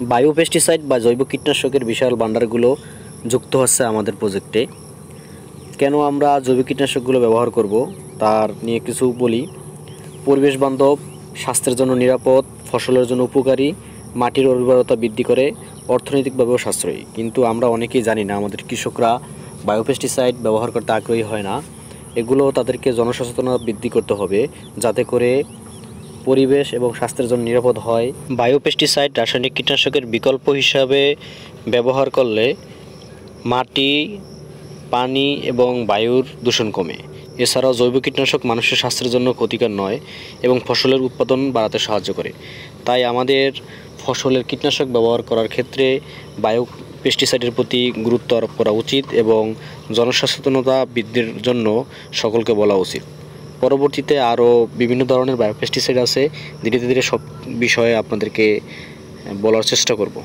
Bio pesticide বা জৈব কীটনাশকের বিশাল ভাণ্ডারগুলো যুক্ত হচ্ছে আমাদের প্রজেক্টে। কেন আমরা জৈব কীটনাশকগুলো ব্যবহার করব তার নিয়ে কিছু বলি। পরিবেশ বান্ধব, স্বাস্থ্যের জন্য নিরাপদ, ফসলের জন্য উপকারী, মাটির উর্বরতা বৃদ্ধি করে, অর্থনৈতিকভাবেও সাশ্রয়ী। কিন্তু আমরা অনেকেই জানি না, আমাদের কৃষকরা বায়ো পেস্টিসাইড ব্যবহার করতে আগ্রহী হয় না। এগুলো তাদেরকে জনসচেতনতা বৃদ্ধি করতে হবে, যাতে করে পরিবেশ এবং স্বাস্থ্যের জন্য নিরাপদ হয়। বায়ো পেস্টিসাইড রাসায়নিক কীটনাশকের বিকল্প হিসাবে ব্যবহার করলে মাটি, পানি এবং বায়ুর দূষণ কমে। এছাড়াও জৈব কীটনাশক মানুষের স্বাস্থ্যের জন্য ক্ষতিকর নয় এবং ফসলের উৎপাদন বাড়াতে সাহায্য করে। তাই আমাদের ফসলের কীটনাশক ব্যবহার করার ক্ষেত্রে বায়ো পেস্টিসাইডের প্রতি গুরুত্ব আরোপ করা উচিত এবং জনসচেতনতা বৃদ্ধির জন্য সকলকে বলা উচিত। পরবর্তীতে আরও বিভিন্ন ধরনের বায়ো পেস্টিসাইড আছে, ধীরে ধীরে সব বিষয়ে আপনাদেরকে বলার চেষ্টা করব।